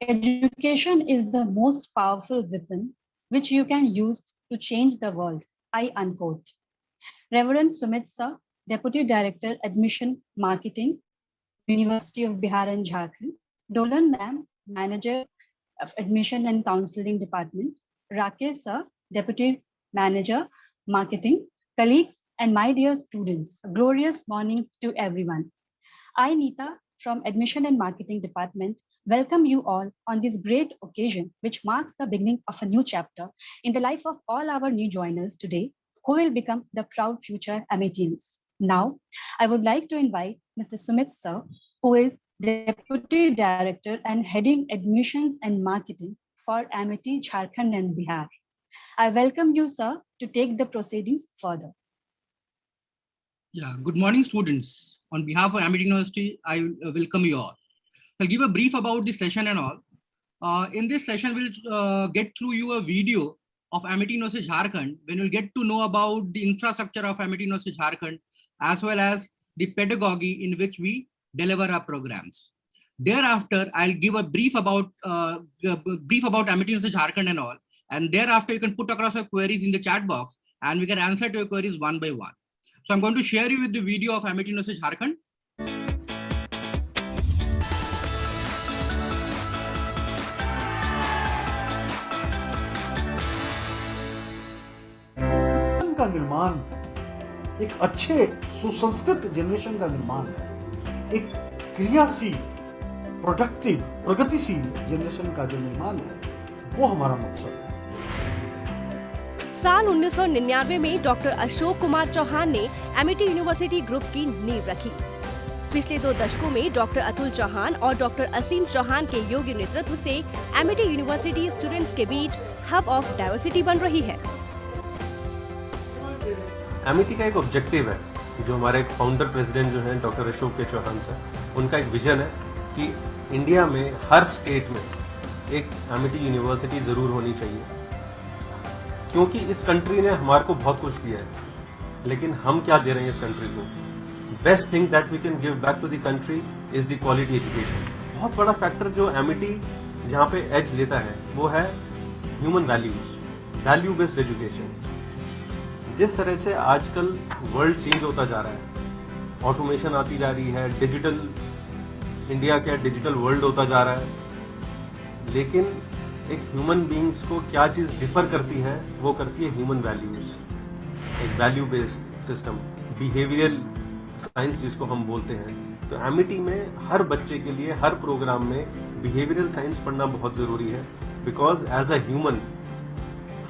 Education is the most powerful weapon which you can use to change the world. I unquote. Reverend Sumit Sir, Deputy Director, Admission Marketing, University of Bihar and Jharkhand. Dolan Ma'am, Manager of Admission and Counseling Department. Rakesh Sir, Deputy Manager, Marketing. Colleagues and my dear students, a glorious morning to everyone. I, Neeta, from Admission and Marketing Department, welcome you all on this great occasion, which marks the beginning of a new chapter in the life of all our new joiners today, who will become the proud future Amitians. Now, I would like to invite Mr. Sumit Sir, who is Deputy Director and heading Admissions and Marketing for Amity, Jharkhand and Bihar. I welcome you, sir, to take the proceedings further. Yeah, good morning, students. On behalf of Amity University, I welcome you all. I'll give a brief about the session and all. In this session, we'll get through you a video of Amity University Jharkhand, when you'll get to know about the infrastructure of Amity University Jharkhand, as well as the pedagogy in which we deliver our programs. Thereafter, I'll give a brief about Amity University Jharkhand and all. And thereafter, you can put across your queries in the chat box, and we can answer to your queries one by one. So I'm going to share you with the video of Amity University Jharkhand. का निर्माण, एक अच्छे सुसंस्कृत generation का निर्माण, एक क्रियाशील, productive, प्रगतिशील जनरेशन का जो निर्माण है, वो हमारा मकसद है। साल 1999 में डॉक्टर अशोक कुमार चौहान ने एमिटी यूनिवर्सिटी ग्रुप की नींव रखी। पिछले 2 दशकों में डॉक्टर अतुल चौहान और डॉक्टर असीम चौहान के योग्य नेतृत्व से एमिटी यूनिवर्सिटी स्टूडेंट्स के बीच हब ऑफ डाइवर्सिटी बन रही है। एमिटी का एक ऑब्जेक्टिव है, जो हमारे एक फाउंडर प्रेसिडेंट जो हैं डॉक्टर अशोक के चौहान सर, उनका एक विजन है कि इंडिया में हर स्टेट में एक एमिटी यूनिवर्सिटी जरूर होनी चाहिए, क्योंकि इस कंट्री ने हमारे को बहुत कुछ दिया है, लेकिन हम क्या दे रहे हैं इस कंट्री को। Best thing that we can give back to the country is the quality education. बहुत बड़ा फैक्टर जो एमिटी जहाँ पे एज लेता है वो है human values, value based education. जिस तरह से आजकल वर्ल्ड चेंज होता जा रहा है, ऑटोमेशन आती जा रही है, डिजिटल इंडिया का डिजिटल वर्ल्ड होता जा रहा है, लेकिन एक ह्यूमन बीइंग्स को क्या चीज़ डिफर करती है, वो करती है ह्यूमन वैल्यूज, एक value based system, behavioural science जिसको हम बोलते हैं। तो एमिटी में हर बच्चे के लिए हर प्रोग्राम में बिहेवियरल साइंस पढ़ना बहुत ज़रूरी है, बिकॉज एज अ ह्यूमन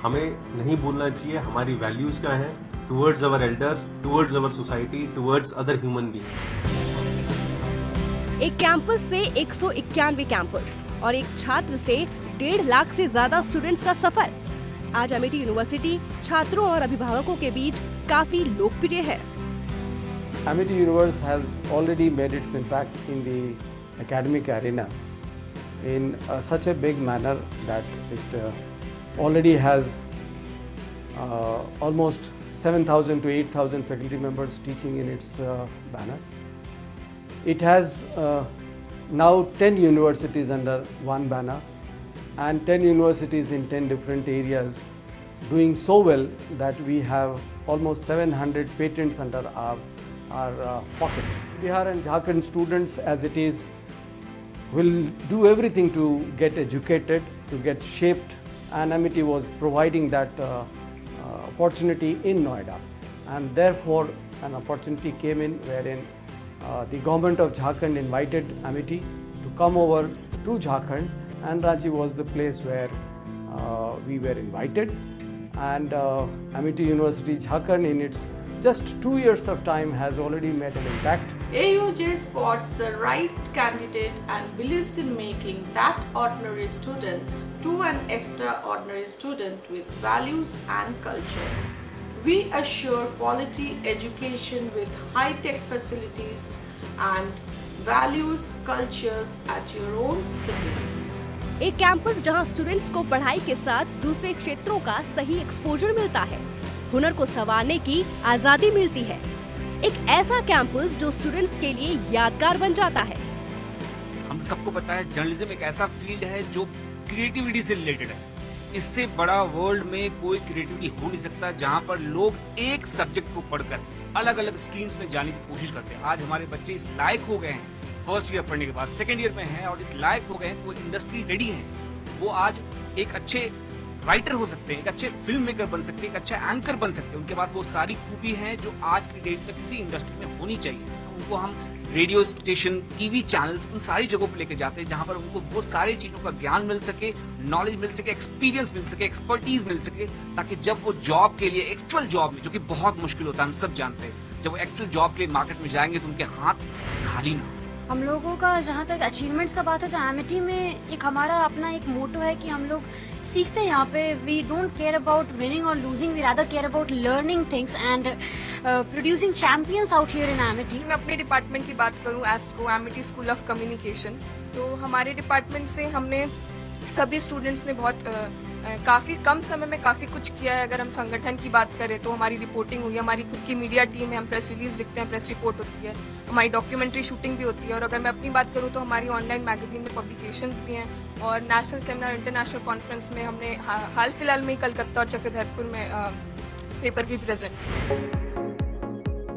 हमें नहीं भूलना चाहिए हमारी वैल्यूज क्या है towards our elders, towards our society, towards other human beings. एक कैंपस से 191 कैंपस और एक छात्र से 1.5 लाख से ज्यादा स्टूडेंट्स का सफर आज एमिटी यूनिवर्सिटी छात्रों और अभिभावकों के बीच काफी लोकप्रिय है। Amity University has already made its impact in the academic arena in such a big manner that it already has almost 7,000 to 8,000 faculty members teaching in its banner. It has now 10 universities under one banner and 10 universities in 10 different areas doing so well that we have almost 700 patents under our pocket. Bihar and Jharkhand students as it is will do everything to get educated, to get shaped, and Amity was providing that opportunity in Noida, and therefore an opportunity came in wherein the government of Jharkhand invited Amity to come over to Jharkhand, and Ranchi was the place where we were invited, and Amity University Jharkhand in its just 2 years of time has already made an impact. AUJ spots the right candidate and believes in making that ordinary student to an extraordinary student with values and culture. We assure quality education with high-tech facilities and values cultures at your own city. एक campus जहां students को पढ़ाई के साथ दूसरे क्षेत्रों का सही एक्सपोजर मिलता है, हुनर को संवारने की आजादी मिलती है। एक ऐसा कैंपस जो स्टूडेंट्स के लिए यादगार बन जाता है। हम सबको पता है जर्नलिज्म एक ऐसा फील्ड है जो क्रिएटिविटी से रिलेटेड है। इससे बड़ा वर्ल्ड में कोई क्रिएटिविटी हो नहीं सकता जहां पर लोग एक सब्जेक्ट को पढ़कर अलग अलग स्ट्रीम्स में जाने की कोशिश करते हैं। आज हमारे बच्चे इस लायक हो गए हैं, फर्स्ट ईयर पढ़ने के बाद सेकेंड ईयर में हैं और इस लायक हो गए हैं, वो इंडस्ट्री रेडी हैं। वो आज एक अच्छे राइटर हो सकते हैं, एक अच्छे फिल्म मेकर बन सकते हैं, एक अच्छा एंकर बन सकते हैं। उनके पास वो सारी खूबी है जो आज की डेट में किसी इंडस्ट्री में होनी चाहिए। उनको हम रेडियो स्टेशन, टीवी चैनल्स, उन सारी जगहों पर लेके जाते हैं जहां पर उनको वो सारी चीजों का ज्ञान मिल सके, नॉलेज मिल सके, एक्सपीरियंस मिल सके, एक्सपर्टीज मिल सके, ताकि जब वो जॉब के लिए, एक्चुअल जॉब में, जो कि बहुत मुश्किल होता है, हम सब जानते हैं, जब वो एक्चुअल जॉब के लिए मार्केट में जाएंगे तो उनके हाथ खाली ना। हम लोगों का जहाँ तक अचीवमेंट्स का बात है तो एमिटी में एक हमारा अपना एक मोटो है कि हम लोग सीखते हैं यहाँ पे। We don't care about winning और losing, we rather care about learning things and producing champions out here in Amity. मैं अपने डिपार्टमेंट की बात करूँ, ASCO Amity school of communication, तो हमारे डिपार्टमेंट से हमने सभी स्टूडेंट्स ने बहुत काफ़ी कम समय में काफ़ी कुछ किया है। अगर हम संगठन की बात करें तो हमारी रिपोर्टिंग हुई, हमारी खुद की मीडिया टीम है, हम प्रेस रिलीज लिखते हैं, प्रेस रिपोर्ट होती है, हमारी डॉक्यूमेंट्री शूटिंग भी होती है। और अगर मैं अपनी बात करूँ तो हमारी ऑनलाइन मैगजीन में पब्लिकेशंस भी हैं और नेशनल सेमिनार, इंटरनेशनल कॉन्फ्रेंस में हमने हाल फिलहाल में कलकत्ता और चक्रधरपुर में पेपर भी प्रेजेंट।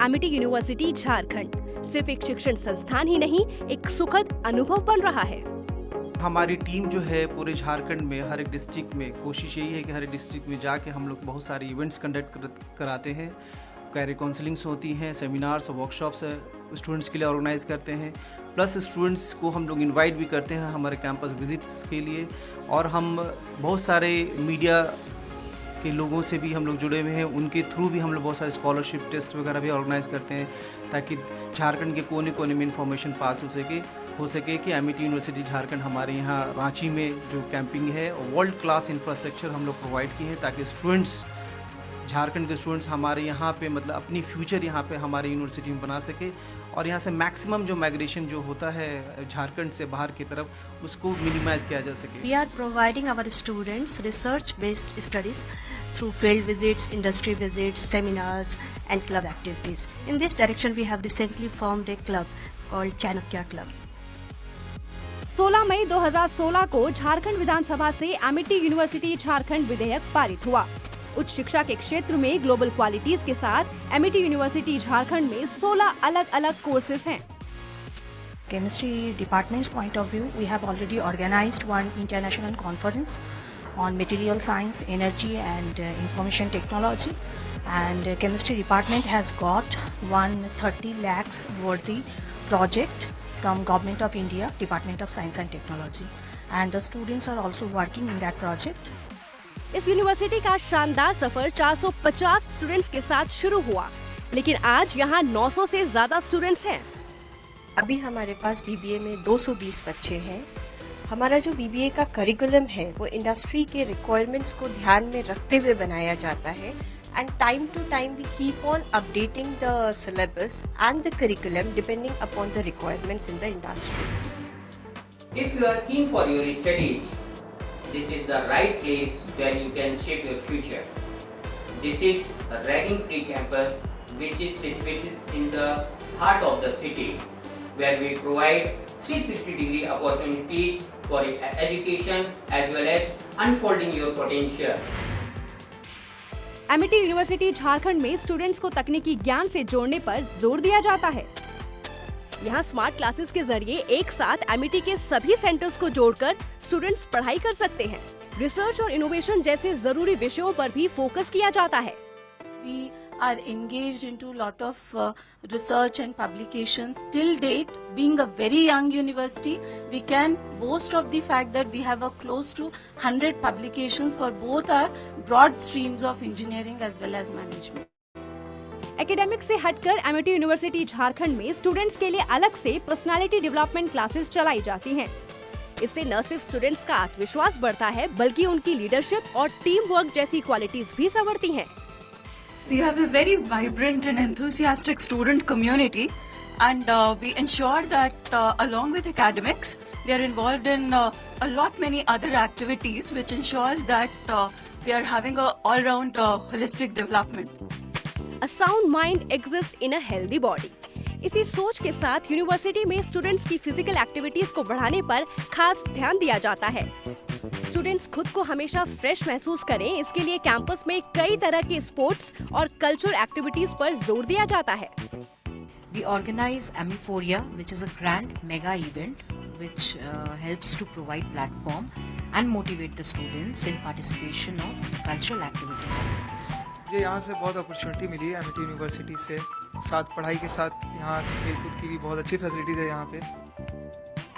एमिटी यूनिवर्सिटी झारखंड सिर्फ एक शिक्षण संस्थान ही नहीं, एक सुखद अनुभव बन रहा है। हमारी टीम जो है पूरे झारखंड में हर एक डिस्ट्रिक्ट में कोशिश यही है कि हर एक डिस्ट्रिक्ट में जाके हम लोग बहुत सारे इवेंट्स कंडक्ट कराते हैं, कैरियर काउंसलिंग्स होती हैं, सेमिनार्स और वर्कशॉप्स स्टूडेंट्स के लिए ऑर्गेनाइज करते हैं। प्लस स्टूडेंट्स को हम लोग इनवाइट भी करते हैं हमारे कैंपस विजिट्स के लिए। और हम बहुत सारे मीडिया के लोगों से भी हम लोग जुड़े हुए हैं, उनके थ्रू भी हम लोग बहुत सारे स्कॉलरशिप टेस्ट वगैरह भी ऑर्गेनाइज करते हैं ताकि झारखंड के कोने कोने में इंफॉर्मेशन पास हो सके कि एमिटी यूनिवर्सिटी झारखंड हमारे यहाँ रांची में जो कैंपिंग है वर्ल्ड क्लास इंफ्रास्ट्रक्चर हम लोग प्रोवाइड किए हैं ताकि स्टूडेंट्स, झारखंड के स्टूडेंट्स हमारे यहाँ पे मतलब अपनी फ्यूचर यहाँ पे हमारे यूनिवर्सिटी में बना सके और यहाँ से मैक्सिमम जो माइग्रेशन जो होता है झारखंड से बाहर की तरफ उसको मिनिमाइज किया जा सके। We are providing our students research-based studies through field visits, industry visits, seminars and club activities. In this direction, we have recently formed a club called Chanakya Club. 16 मई 2016 को झारखंड विधानसभा से एमिटी यूनिवर्सिटी झारखंड विधेयक पारित हुआ। उच्च शिक्षा के क्षेत्र में ग्लोबल क्वालिटीज के साथ एमिटी यूनिवर्सिटी झारखंड में 16 अलग अलग कोर्सेज हैं। Chemistry department's point of view, we have already organized one international conference on material science, energy and information technology. And chemistry department has got 130 lakhs worthy project from Government of India, Department of Science and Technology. And the students are also working in that project. इस university का शानदार सफर 450 students के साथ शुरू हुआ, लेकिन आज यहाँ 900 से ज्यादा स्टूडेंट्स हैं। अभी हमारे पास बीबीए में 220 बच्चे हैं। हमारा जो बीबीए का करिकुलम है वो इंडस्ट्री के रिक्वायरमेंट्स को ध्यान में रखते हुए बनाया जाता है and time to time we keep on updating the syllabus and the curriculum depending upon the requirements in the industry. If you are keen for your studies, this is the right place where you can shape your future. This is a ragging-free campus which is situated in the heart of the city, where we provide 360-degree opportunities for education as well as unfolding your potential. Amity university Jharkhand में students को तकनीकी ज्ञान से जोड़ने पर जोर दिया जाता है। यहाँ स्मार्ट क्लासेस के जरिए एक साथ एमिटी के सभी सेंटर्स को जोड़कर स्टूडेंट्स पढ़ाई कर सकते हैं। रिसर्च और इनोवेशन जैसे जरूरी विषयों पर भी फोकस किया जाता है। We are engaged into a lot of research and publications. Till date, being a very young university, we can boast of the fact that we have a close to 100 publications for both our broad streams of engineering as well as management. Academic से हटकर Amity university Jharkhand में students के लिए अलग से personality development classes चलाई जाती हैं। इससे न सिर्फ स्टूडेंट्स का आत्मविश्वास बढ़ता है बल्कि उनकी लीडरशिप और टीम वर्क जैसी क्वालिटीज भी संवरती हैं। We have a very vibrant and enthusiastic student community, and we ensure that along with academics, we are involved in a lot many other activities, which ensures that we are having a all-round holistic development. A sound mind exists in a healthy body. इसी सोच के साथ university में students की physical activities को बढ़ाने पर खास ध्यान दिया जाता है। स्टूडेंट्स खुद को हमेशा फ्रेश महसूस करें, इसके लिए कैंपस में कई तरह के स्पोर्ट्स और कल्चरल एक्टिविटीज पर जोर दिया जाता है। We organize Amiphoria, which is a grand mega event which helps to provide platform and motivate the students in participation of the cultural activities of this. मुझे यहाँ से बहुत अपॉर्चुनिटी मिली है एमिटी यूनिवर्सिटी से, साथ पढ़ाई के साथ यहाँ खेलकूद की भी बहुत अच्छी फैसिलिटीज है यहाँ पे।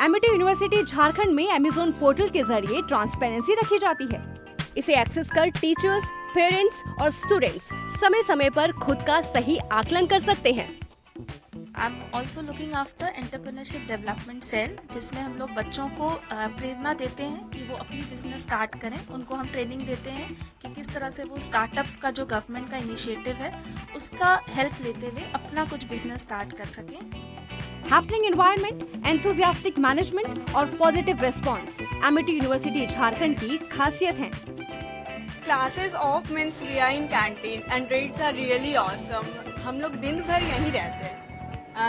एमिटी यूनिवर्सिटी झारखंड में अमेज़न पोर्टल के जरिए ट्रांसपेरेंसी रखी जाती है। इसे एक्सेस कर टीचर्स, पेरेंट्स और स्टूडेंट्स समय समय पर खुद का सही आकलन कर सकते हैं। I am also looking after entrepreneurship development cell, जिसमें हम लोग बच्चों को प्रेरणा देते हैं कि वो अपनी बिजनेस स्टार्ट करें। उनको हम ट्रेनिंग देते हैं कि किस तरह से वो स्टार्टअप का जो गवर्नमेंट का इनिशिएटिव है उसका हेल्प लेते हुए अपना कुछ बिजनेस स्टार्ट कर सकें। हैपनिंग एनवायरनमेंट, एंथुसियास्टिक मैनेजमेंट और positive response Amity university Jharkhand की खासियत है। Classes off means we are in canteen and rates are really awesome. हम लोग दिन भर यहीं रहते हैं।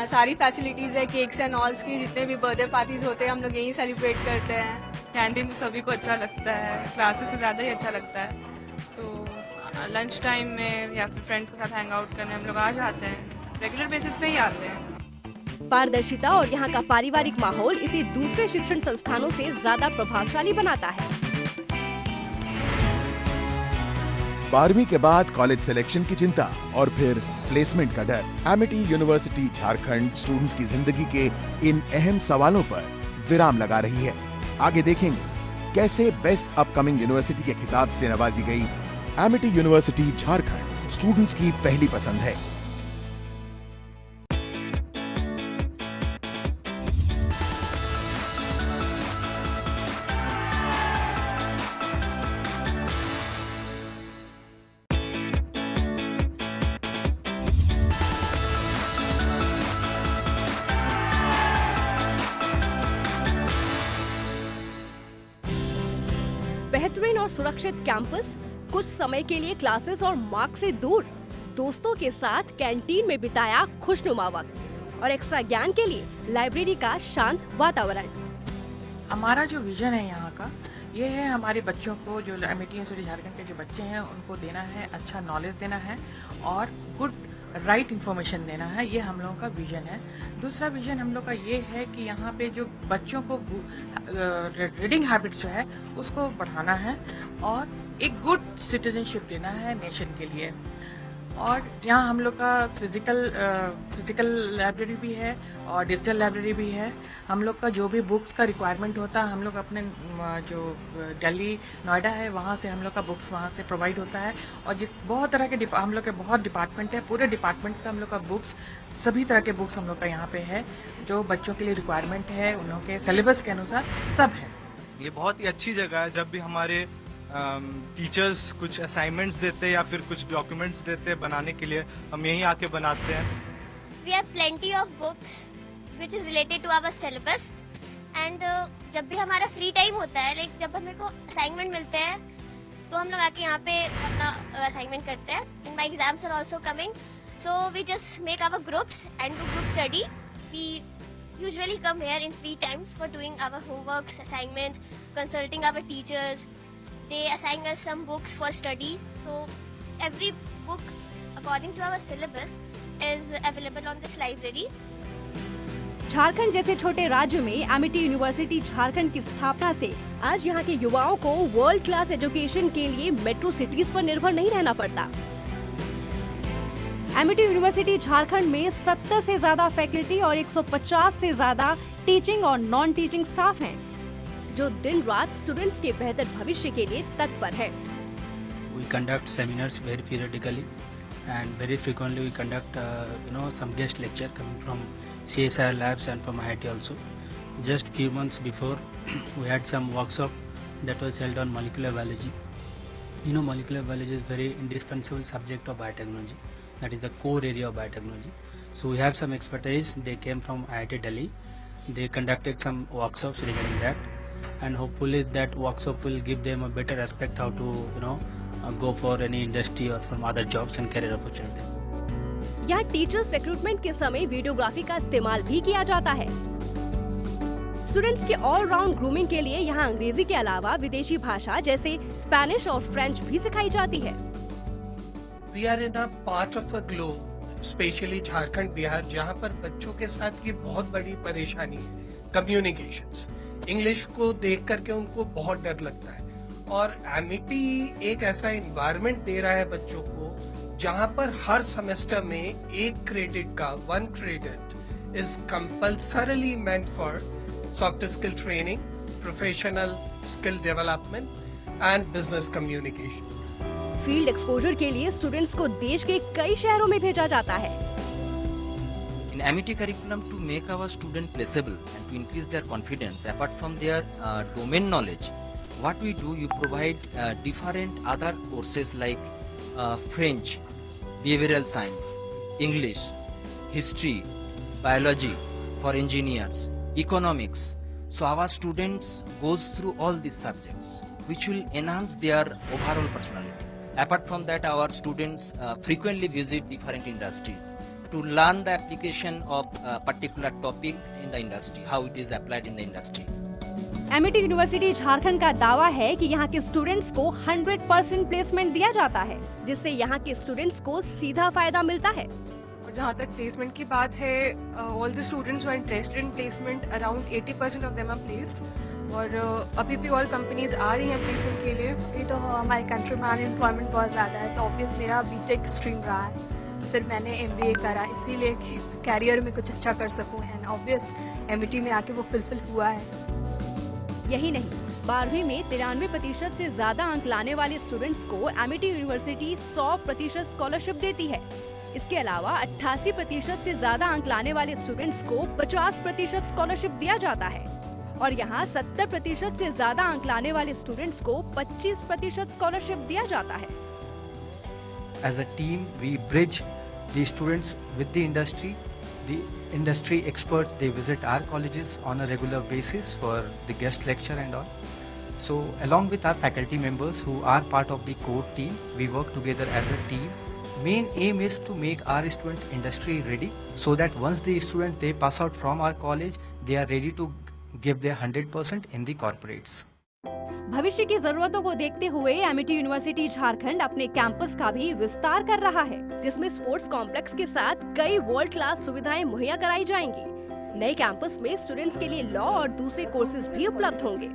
सारी फैसिलिटीज़ है, केक्स एंड ऑल्स की, जितने भी बर्थडे पार्टीज होते हैं हम लोग यहीं सेलिब्रेट करते हैं। कैंटीन सभी को अच्छा लगता है, क्लासेस से ज़्यादा ही अच्छा लगता है। तो लंच टाइम में या फिर फ्रेंड्स के साथ हैंग आउट करने हम लोग आ जाते हैं, रेगुलर बेसिस पे ही आते हैं। पारदर्शिता और यहाँ का पारिवारिक माहौल इसे दूसरे शिक्षण संस्थानों से ज्यादा प्रभावशाली बनाता है। 12वीं के बाद कॉलेज सिलेक्शन की चिंता और फिर प्लेसमेंट का डर। एमिटी यूनिवर्सिटी झारखंड स्टूडेंट्स की जिंदगी के इन अहम सवालों पर विराम लगा रही है। आगे देखेंगे कैसे बेस्ट अपकमिंग यूनिवर्सिटी के खिताब से नवाजी गई एमिटी यूनिवर्सिटी झारखंड स्टूडेंट्स की पहली पसंद है। बेहतरीन और सुरक्षित कैंपस, कुछ समय के लिए क्लासेस और मार्क से दूर, दोस्तों के साथ कैंटीन में बिताया खुशनुमा वक्त और एक्स्ट्रा ज्ञान के लिए लाइब्रेरी का शांत वातावरण। हमारा जो विजन है यहाँ का ये है, हमारे बच्चों को जो एमिटी यूनिवर्सिटी झारखंड के जो बच्चे हैं उनको देना है, अच्छा नॉलेज देना है और गुड राइट इन्फॉर्मेशन देना है। ये हम लोगों का विजन है। दूसरा विजन हम लोग का ये है कि यहाँ पे जो बच्चों को रीडिंग हैबिट्स जो है उसको बढ़ाना है और एक गुड सिटीजनशिप देना है नेशन के लिए। और यहाँ हम लोग का फिजिकल लाइब्रेरी भी है और डिजिटल लाइब्रेरी भी है। हम लोग का जो भी बुक्स का रिक्वायरमेंट होता है हम लोग अपने जो दिल्ली नोएडा है वहाँ से हम लोग का बुक्स वहाँ से प्रोवाइड होता है। और बहुत तरह के हम लोग के बहुत डिपार्टमेंट है, पूरे डिपार्टमेंट्स का हम लोग का बुक्स, सभी तरह के बुक्स हम लोग का यहाँ पे है जो बच्चों के लिए रिक्वायरमेंट है, उन लोगों के सिलेबस के अनुसार सब है। ये बहुत ही अच्छी जगह है। जब भी हमारे टीचर्स कुछ असाइनमेंट्स देते हैं या फिर कुछ डॉक्यूमेंट्स देते हैं बनाने के लिए, हम यहीं आके बनाते हैं। We have plenty of books which is related to our syllabus and जब भी हमारा फ्री टाइम होता है, लाइक जब हमें को असाइनमेंट मिलते हैं तो हम लोग आके यहाँ पे अपना असाइनमेंट करते हैं। And my exams are also coming, so we just make our groups and do group study. We usually come here in free times for doing our homeworks, assignments, consulting our teachers. They assign us some books for study. So every book according to our syllabus is available on this library. Jharkhand जैसे छोटे राज्य में Amity university Jharkhand की स्थापना से आज यहाँ के युवाओं को वर्ल्ड क्लास एजुकेशन के लिए मेट्रो सिटीज पर निर्भर नहीं रहना पड़ता। एमिटी यूनिवर्सिटी झारखंड में 70 से ज्यादा फैकल्टी और 150 से ज्यादा टीचिंग और नॉन टीचिंग स्टाफ हैं, जो दिन रात स्टूडेंट्स के बेहतर भविष्य के लिए तत्पर है। We conduct seminars very periodically and very frequently we conduct some guest lecture coming from CSIR labs and from IIT also. Just few months before we had some workshop that was held on molecular biology. Molecular biology is very indispensable subject of biotechnology. That is the core area of biotechnology. So we have some expertise. They came from IIT Delhi. They conducted some workshops regarding that. And hopefully that workshop will give them a better aspect how to go for any industry or from other jobs and career opportunities. यहाँ teachers recruitment के समय videography का इस्तेमाल भी किया जाता है। Students के ऑल राउंड ग्रूमिंग के लिए यहाँ अंग्रेजी के अलावा विदेशी भाषा जैसे स्पेनिश और फ्रेंच भी सिखाई जाती है। We are in a part of a globe, specially Jharkhand Bihar, जहाँ पर बच्चों के साथ ये बहुत बड़ी परेशानी है, कम्युनिकेशंस। इंग्लिश को देख करके उनको बहुत डर लगता है और एमिटी एक ऐसा एनवायरनमेंट दे रहा है बच्चों को जहाँ पर हर सेमेस्टर में एक क्रेडिट का 1 credit is compulsorily meant for soft skill training, professional skill development and business communication. Field exposure के लिए स्टूडेंट्स को देश के कई शहरों में भेजा जाता है। In Amity curriculum, to make our student placeable and to increase their confidence, apart from their domain knowledge, what we do, you provide different other courses like French, behavioral science, English, history, biology for engineers, economics. So our students goes through all these subjects, which will enhance their overall personality. Apart from that, our students frequently visit different industries to learn the application of a particular topic in the industry, how it is applied in the industry. Amity university Jharkhand का दावा है कि यहाँ के students को 100% placement दिया जाता है, जिससे यहाँ के स्टूडेंट्स को सीधा फायदा मिलता है। और जहाँ तक प्लेसमेंट की बात है, all the students who are interested in placement, around 80% of them are placed. और अभी भी ऑल कंपनीज आ रही हैं प्लेसमेंट के लिए। अभी तो हमारे कंट्री में अनएम्प्लॉयमेंट बहुत ज़्यादा है, तो ऑब्वियस मेरा बीटेक स्ट्रीम रहा है, फिर मैंने एमबीए करा इसीलिए कि कैरियर में कुछ अच्छा कर सकूं, एंड ऑब्वियस एमिटी में आके वो फुलफिल हुआ है। यही नहीं, 12वीं में 93% से ज्यादा अंक लाने वाले स्टूडेंट्स को एमिटी यूनिवर्सिटी 100% स्कॉलरशिप देती है। इसके अलावा 88% से ज्यादा अंक लाने वाले स्टूडेंट्स को 50% स्कॉलरशिप दिया जाता है और यहाँ 70% से ज्यादा अंक लाने वाले स्टूडेंट्स को 25% स्कॉलरशिप दिया जाता है। As a team, we bridge the students with the industry. The industry experts, they visit our colleges on a regular basis for the guest lecture and all. So along with our faculty members who are part of the core team, we work together as a team. Main aim is to make our students industry ready so that once the students they pass out from our college, they are ready to give their 100% in the corporates. भविष्य की जरूरतों को देखते हुए Amity university Jharkhand अपने campus का भी विस्तार कर रहा है, जिसमें स्पोर्ट्स कॉम्प्लेक्स के साथ कई वर्ल्ड क्लास सुविधाएं मुहैया कराई जाएंगी। नए कैंपस में स्टूडेंट्स के लिए लॉ और दूसरे कोर्सेज भी उपलब्ध होंगे।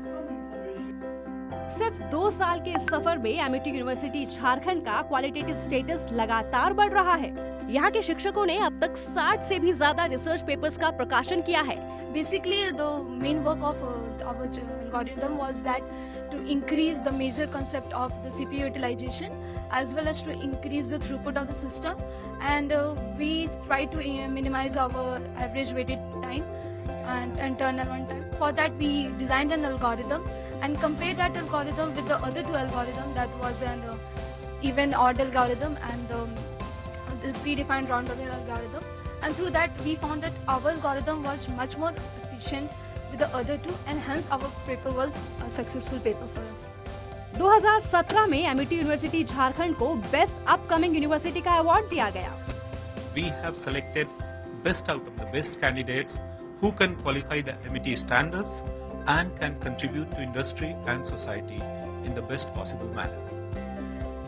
सिर्फ 2 साल के इस सफर में एमिटी यूनिवर्सिटी झारखंड का क्वालिटेटिव स्टेटस लगातार बढ़ रहा है। यहाँ के शिक्षकों ने अब तक 60 से भी ज्यादा रिसर्च पेपर्स का प्रकाशन किया है। Basically, the main work of our algorithm was that to increase the major concept of the CPU utilization as well as to increase the throughput of the system, and we try to minimize our average waited time and turnaround time. For that, we designed an algorithm and compared that algorithm with the other 2 algorithms, that was an even odd algorithm and the predefined round robin algorithm. And through that, we found that our algorithm was much more efficient with the other 2, and hence our paper was a successful paper for us. 2017 में Amity university Jharkhand को best upcoming university का award दिया गया। We have selected best out of the best candidates who can qualify the MIT standards and can contribute to industry and society in the best possible manner.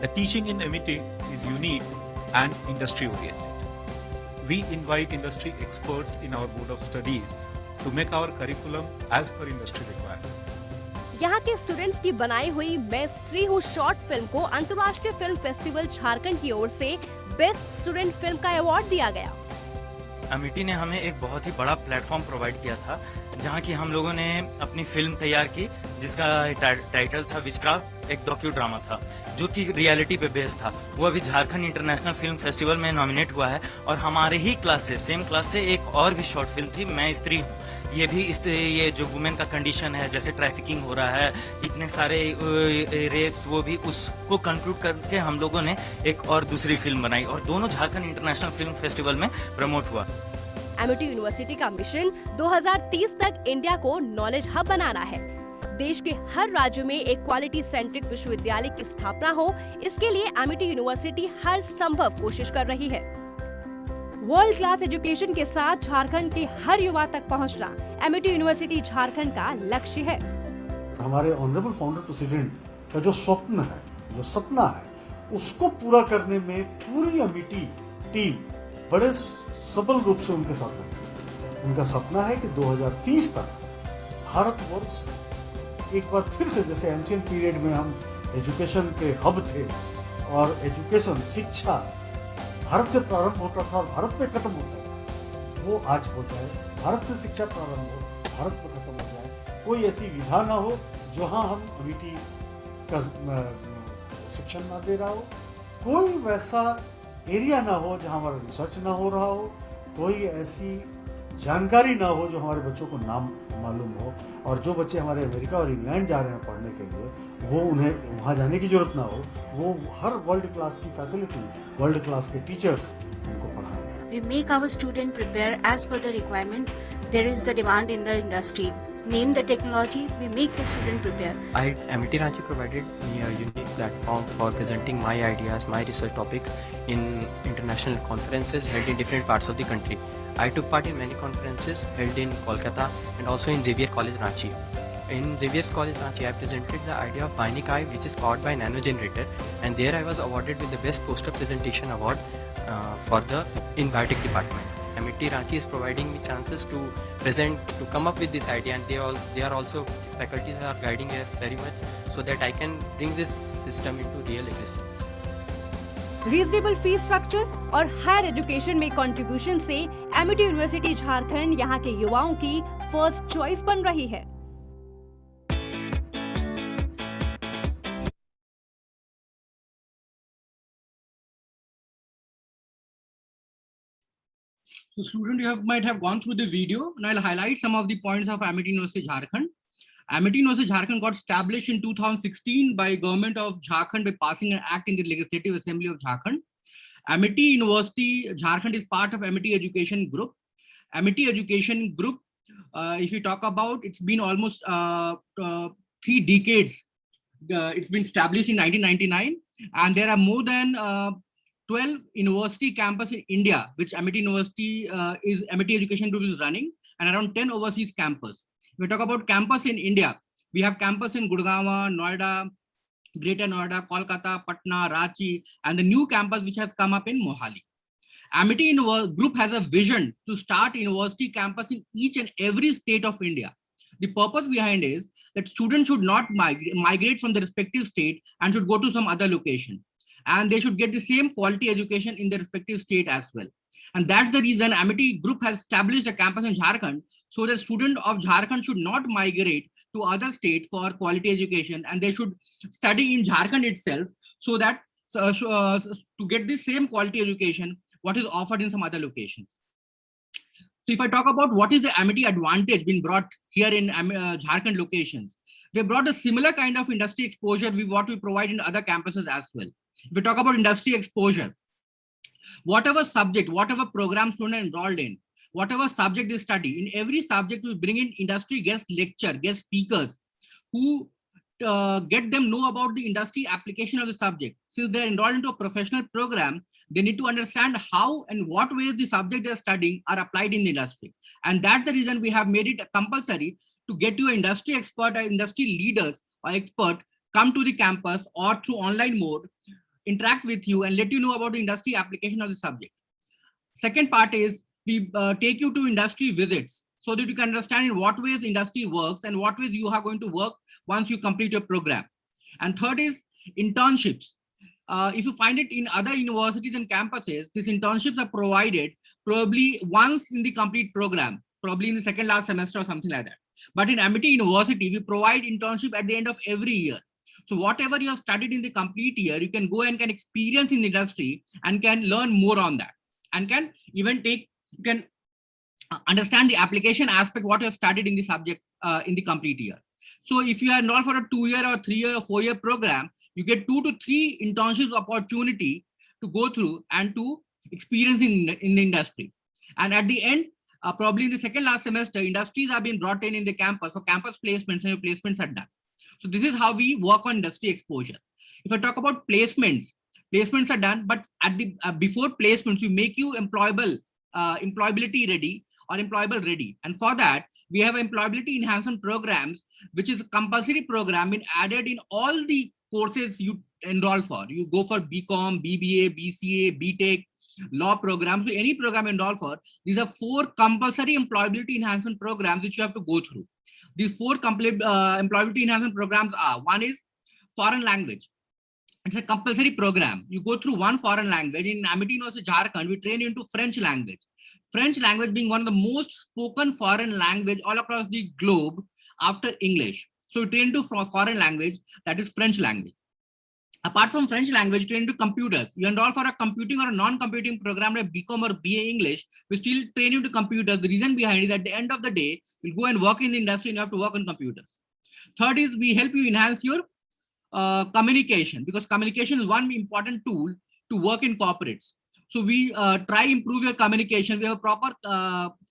The teaching in MIT is unique and industry oriented. We invite industry experts in our board of studies to make our curriculum as per industry requirement. यहाँ के students की बनाई हुई मैं स्त्री हूँ short film को अंतर्राष्ट्रीय फिल्म फेस्टिवल झारखंड की ओर से बेस्ट स्टूडेंट फिल्म का अवार्ड दिया गया। एमिटी ने हमें एक बहुत ही बड़ा प्लेटफॉर्म प्रोवाइड किया था, जहाँ की हम लोगों ने अपनी फिल्म तैयार की, जिसका टाइटल था विचक्राफ्ट, एक डॉक्यू ड्रामा था जो कि रियलिटी पे बेस्ड था। वो अभी झारखंड इंटरनेशनल फिल्म फेस्टिवल में नॉमिनेट हुआ है। और हमारे ही क्लास से, सेम क्लास से एक और भी शॉर्ट फिल्म थी, मैं स्त्री हूँ। ये भी ये जो वुमेन का कंडीशन है, जैसे ट्रैफिकिंग हो रहा है, इतने सारे रेप्स, वो भी उसको कंक्लूड करके हम लोगों ने एक और दूसरी फिल्म बनाई और दोनों झारखंड इंटरनेशनल फिल्म फेस्टिवल में प्रमोट हुआ। एमिटी यूनिवर्सिटी का मिशन 2030 तक इंडिया को नॉलेज हब बनाना है। देश के हर राज्य में एक क्वालिटी सेंट्रिक विश्वविद्यालय की स्थापना हो, इसके लिए एमिटी यूनिवर्सिटी हर संभव कोशिश कर रही है। वर्ल्ड क्लास एजुकेशन के साथ झारखंड के हर युवा तक पहुंचना एमिटी यूनिवर्सिटी झारखंड का लक्ष्य है। हमारे ऑनरेबल फाउंडर प्रेसिडेंट का जो स्वप्न है, जो सपना है, उसको पूरा करने में पूरी एमिटी टीम बड़े सबल रूप से उनके साथ है। उनका सपना है कि 2030 तक भारतवर्ष एक बार फिर से, जैसे एंशिएंट पीरियड में हम एजुकेशन के हब थे और एजुकेशन शिक्षा भारत से प्रारंभ होता था और भारत में खत्म होता था, वो आज हो जाए। भारत से शिक्षा प्रारंभ हो, भारत में खत्म हो जाए। कोई ऐसी विधा ना हो जहाँ हम एमिटी का शिक्षण ना दे रहा हो, कोई वैसा एरिया ना हो जहाँ हमारा रिसर्च ना हो रहा हो, कोई ऐसी जानकारी ना हो जो हमारे बच्चों को नाम मालूम हो, और जो बच्चे हमारे अमेरिका और इंग्लैंड जा रहे हैं पढ़ने के लिए, वो उन्हें वहाँ जाने की जरूरत ना हो, वो हर वर्ल्ड क्लास की फैसिलिटी, वर्ल्ड क्लास के टीचर्स उनको पढ़ाएं। We make our student prepare as per the requirement. There is the demand in the industry. Name the technology, we make the student prepare. MIT Ranchi provided me a unique platform for presenting my ideas, my research topics in international conferences held in different parts of the country. I took part in many conferences held in Kolkata and also in Xavier College Ranchi. In Xavier's College Ranchi, I presented the idea of Bionic Eye, which is powered by Nano Generator, and there I was awarded with the Best Poster Presentation Award for the in Biotech department. MIT Ranchi is providing me chances to present, to come up with this idea, and they are also, faculties are guiding me very much so that I can bring this system into real existence. Reasonable fees structure और higher education में contribution से Amity university Jharkhand यहाँ के युवाओं की first choice बन रही है। So student, might have gone through the video, and I'll highlight some of the points of Amity University Jharkhand. Amity University Jharkhand got established in 2016 by government of Jharkhand by passing an act in the Legislative Assembly of Jharkhand. Amity University Jharkhand is part of Amity Education Group. Amity Education Group, if we talk about, it's been almost 3 decades. It's been established in 1999, and there are more than 12 university campuses in India, which Amity University Amity Education Group is running, and around 10 overseas campuses. If we talk about campus in India, we have campus in Gurgaon, Noida, Greater Noida, Kolkata, Patna, Ranchi, and the new campus which has come up in Mohali. Amity Group has a vision to start university campus in each and every state of India. The purpose behind is that students should not migrate from the respective state and should go to some other location. And they should get the same quality education in their respective state as well. And that's the reason Amity Group has established a campus in Jharkhand, so that students of Jharkhand should not migrate to other states for quality education, and they should study in Jharkhand itself, so that to get the same quality education what is offered in some other locations. So if I talk about what is the Amity advantage being brought here in Jharkhand locations, they brought a similar kind of industry exposure with what we provide in other campuses as well. If we talk about industry exposure, whatever subject, whatever program student enrolled in, whatever subject they study, in every subject we bring in industry guest lecture, guest speakers who get them know about the industry application of the subject. Since they're enrolled into a professional program, they need to understand how and what ways the subject they're studying are applied in the industry. And that's the reason we have made it compulsory to get you an industry expert or industry leaders or expert come to the campus or through online mode, interact with you and let you know about the industry application of the subject. Second part is we take you to industry visits so that you can understand in what ways the industry works and what ways you are going to work once you complete your program. And third is internships. If you find it in other universities and campuses, these internships are provided probably once in the complete program, probably in the second last semester or something like that. But in Amity University, we provide internship at the end of every year. So whatever you have studied in the complete year, you can go and can experience in the industry and can learn more on that, and can even take, you can understand the application aspect, what you have studied in the subject in the complete year. So if you are enrolled for a 2-year or 3-year or 4-year program, you get 2 to 3 internships opportunity to go through and to experience in the industry. And at the end, probably in the second last semester, industries are being brought in the campus, so campus placements and your placements are done. So this is how we work on industry exposure. If I talk about placements, placements are done, but at the before placements, we make you employable employability ready or employable ready. And for that, we have employability enhancement programs, which is a compulsory program been added in all the courses you enroll for. You go for BCom, BBA, BCA, BTech, law programs, so any program enroll for. These are 4 compulsory employability enhancement programs which you have to go through. These 4 employability enhancement programs are: one is foreign language. It's a compulsory program. You go through one foreign language. In Amity University, Jharkhand, we train you into French language. French language being one of the most spoken foreign language all across the globe after English. So we train to foreign language, that is French language. Apart from French language, you train to computers. You enroll for a computing or a non-computing program like BCom or BA English. We still train you to computers. The reason behind it is at the end of the day, you'll go and work in the industry and you have to work on computers. Third is we help you enhance your communication, because communication is one important tool to work in corporates. So we try improve your communication. We have a proper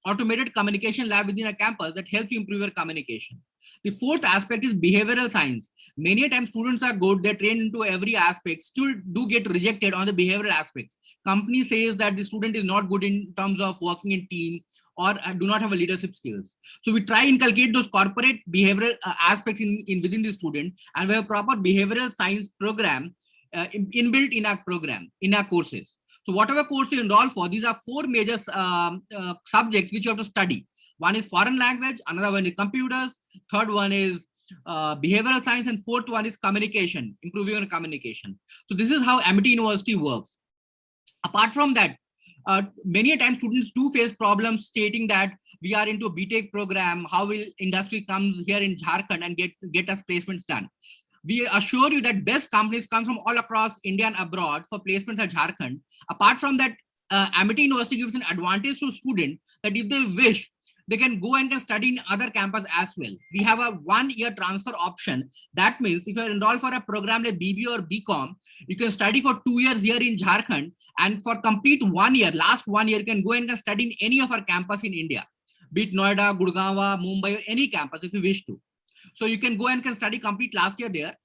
automated communication lab within a campus that helps you improve your communication. The fourth aspect is behavioral science. Many times students are good, they're trained into every aspect, still do get rejected on the behavioral aspects. Company says that the student is not good in terms of working in team or do not have a leadership skills. So we try inculcate those corporate behavioral aspects within the student, and we have a proper behavioral science program inbuilt in our program, in our courses. So whatever course you enroll for, these are 4 major subjects which you have to study. One is foreign language, another one is computers, third one is behavioral science, and fourth one is communication, improving your communication. So this is how Amity University works. Apart from that, many times students do face problems stating that we are into a BTech program, how will industry comes here in Jharkhand and get us placements done. We assure you that best companies come from all across India and abroad for placements at Jharkhand. Apart from that, Amity University gives an advantage to students that if they wish, they can go and can study in other campus as well. We have a 1-year transfer option. That means if you're enrolled for a program like BBA or BCom, you can study for 2 years here in Jharkhand, and for complete 1 year, last 1 year, you can go and can study in any of our campus in India, be it Noida, Gurgaon, Mumbai, or any campus if you wish to. So you can go and can study complete last year there.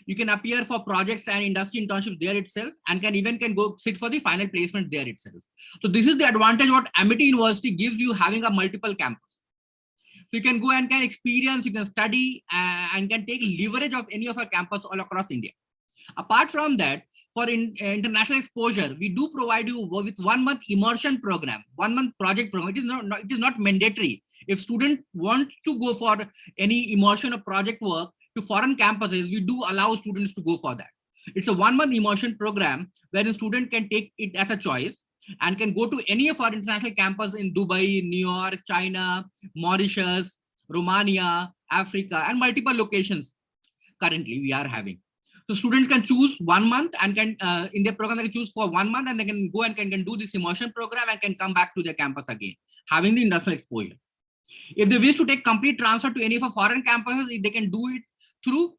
You can appear for projects and industry internships there itself, and can go sit for the final placement there itself. So this is the advantage what Amity University gives you, having a multiple campus. So you can go and can experience, you can study and can take leverage of any of our campus all across India. Apart from that, for international exposure, we do provide you with 1 month immersion program, 1 month project program. It is not mandatory. If student wants to go for any immersion or project work to foreign campuses, we do allow students to go for that. It's a 1 month immersion program where the student can take it as a choice and can go to any of our international campuses in Dubai, New York, China, Mauritius, Romania, Africa, and multiple locations currently we are having. So students can choose 1 month and can in their program they can choose for 1 month, and they can go and can do this immersion program and can come back to their campus again, having the industrial exposure. If they wish to take complete transfer to any of our foreign campuses, they can do it through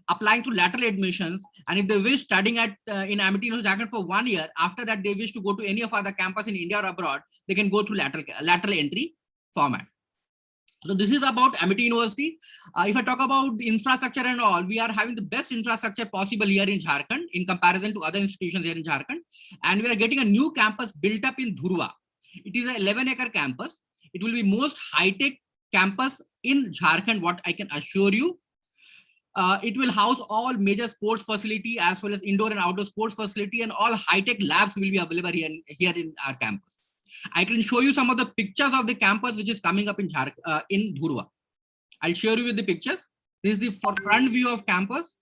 applying to lateral admissions. And if they wish studying at in Amity University Jharkhand for 1 year, after that they wish to go to any of other campus in India or abroad, they can go through lateral entry format. So this is about Amity University. If I talk about the infrastructure and all, we are having the best infrastructure possible here in Jharkhand in comparison to other institutions here in Jharkhand. And we are getting a new campus built up in Dhurwa. It is an 11-acre campus. It will be most high-tech campus in Jharkhand, what I can assure you. It will house all major sports facility as well as indoor and outdoor sports facility, and all high-tech labs will be available here in our campus. I can show you some of the pictures of the campus which is coming up in Dhurwa. I'll share you with the pictures. This is the front view of campus,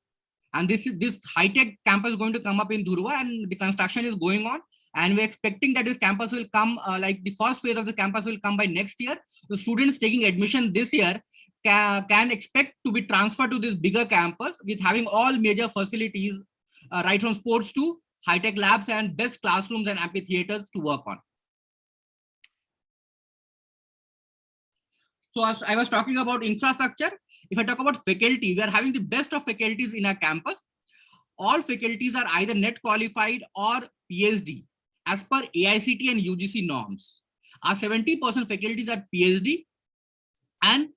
and this high-tech campus is going to come up in Dhurwa, and the construction is going on. And we're expecting that this campus will come, like the first phase of the campus will come by next year. The students taking admission this year can expect to be transferred to this bigger campus with having all major facilities, right from sports to high-tech labs and best classrooms and amphitheaters to work on. So as I was talking about infrastructure, if I talk about faculty, we are having the best of faculties in our campus. All faculties are either NET qualified or PhD as per AICT and UGC norms. Our 70% faculties are PhD, and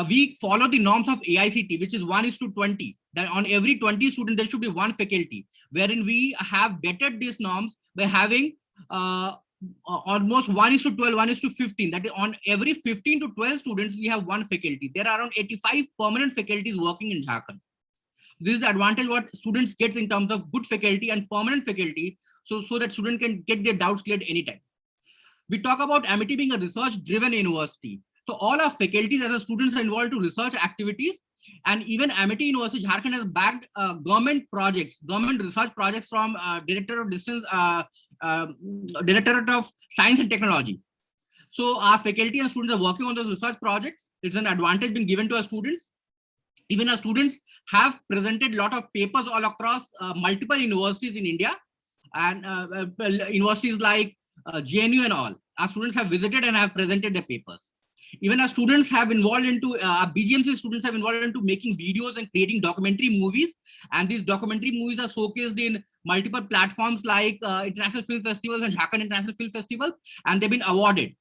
we follow the norms of AICT, which is 1:20. That on every 20 students, there should be 1 faculty, wherein we have bettered these norms by having almost 1:12, 1:15. That is, on every 15 to 12 students, we have one faculty. There are around 85 permanent faculties working in Jharkhand. This is the advantage what students get in terms of good faculty and permanent faculty, so that student can get their doubts cleared anytime. We talk about Amity being a research-driven university. So all our faculties as a students are involved to research activities, and even Amity University Jharkhand has backed government projects, government research projects from Directorate of Science and Technology. So our faculty and students are working on those research projects. It's an advantage being given to our students. Even our students have presented a lot of papers all across multiple universities in India, and universities like JNU and all. Our students have visited and have presented their papers. Even our students have involved into, our BGMC students have involved into making videos and creating documentary movies. And these documentary movies are showcased in multiple platforms like International Film Festivals and Jharkhand International Film Festivals, and they've been awarded.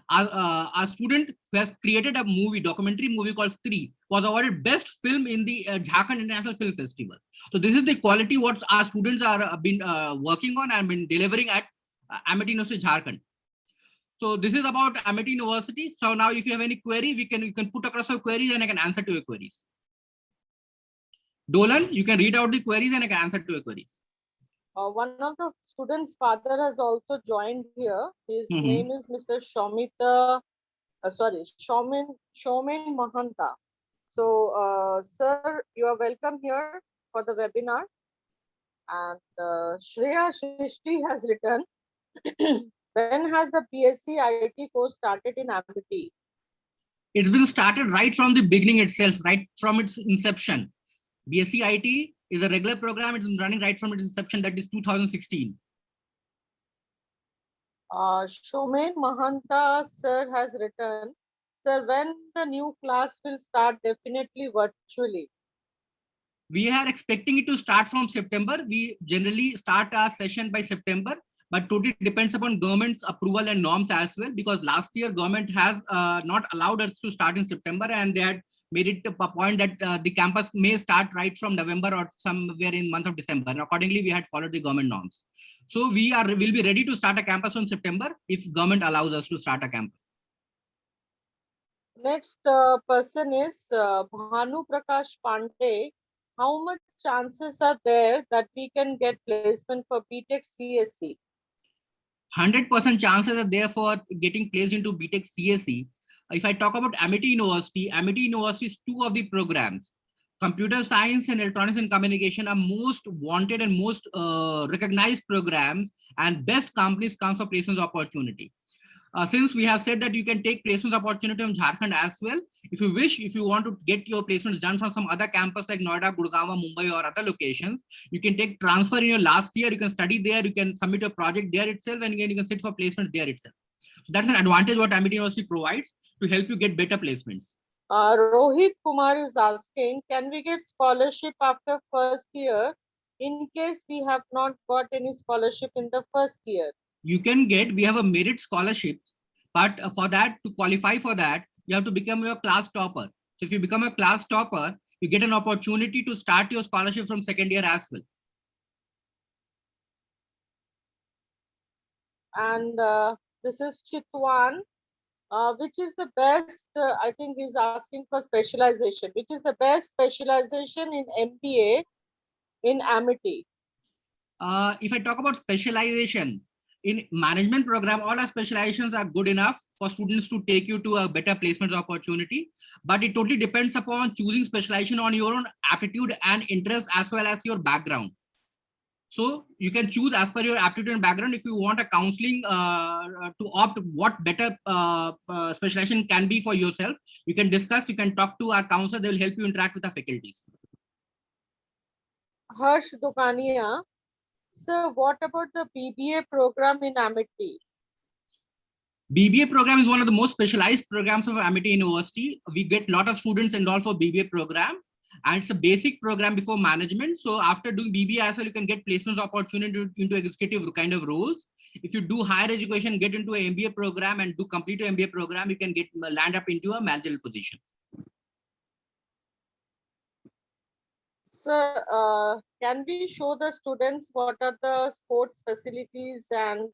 Our student who has created a documentary movie called Stree, was awarded best film in the Jharkhand International Film Festival. So this is the quality what our students are been working on and been delivering at Amity University Jharkhand. So this is about Amity University. So now if you have any query, you can put across your queries and I can answer to your queries. Dolan, you can read out the queries and I can answer to your queries. One of the students' father has also joined here. His name is Mr. Shaumin Mahanta. So, sir, you are welcome here for the webinar. And Shreya Shrishti has written, when has the BSc IT course started in Amity? It's been started right from the beginning itself, right from its inception. BSc IT is a regular program. It's been running right from its inception, that is 2016. Shomen Mahanta sir has written, sir, when the new class will start, definitely virtually. We are expecting it to start from September. We generally start our session by September, but totally depends upon government's approval and norms as well, because last year government has not allowed us to start in September, and they had made it a point that the campus may start right from November or somewhere in month of December. And accordingly, we had followed the government norms. So will be ready to start a campus on September if government allows us to start a campus. Next person is Bhanu Prakash Pandey. How much chances are there that we can get placement for BTech CSE? 100% chances are there for getting placed into BTech CSE. If I talk about Amity University is two of the programs. Computer science and electronics and communication are most wanted and most recognized programs, and best companies come for placement opportunity. Since we have said that you can take placement opportunity in Jharkhand as well, if you wish, if you want to get your placements done from some other campus like Noida, Gurgaon, Mumbai or other locations, you can take transfer in your last year, you can study there, you can submit your project there itself, and again you can sit for placement there itself. So that's an advantage what Amity University provides to help you get better placements. Rohit Kumar is asking, can we get scholarship after first year in case we have not got any scholarship in the first year? You can get, we have a merit scholarship, but for that, to qualify for that, you have to become your class topper. So if you become a class topper, you get an opportunity to start your scholarship from second year as well. And this is Chitwan. Which is the best, I think he's asking for specialization, which is the best specialization in MBA in Amity? If I talk about specialization, in management program, all our specializations are good enough for students to take you to a better placement opportunity, but it totally depends upon choosing specialization on your own aptitude and interest as well as your background. So you can choose as per your aptitude and background. If you want a counseling to opt what better specialization can be for yourself, you can discuss, you can talk to our counselor, they will help you interact with our faculties. Harsh Dukania, so what about the BBA program in Amity? BBA program is one of the most specialized programs of Amity University. We get a lot of students enrolled for BBA program. And it's a basic program before management. So after doing BBA as well, you can get placements opportunity into executive kind of roles. If you do higher education, get into an MBA program and do complete your MBA program, you can land up into a managerial position. Sir, can we show the students what are the sports facilities and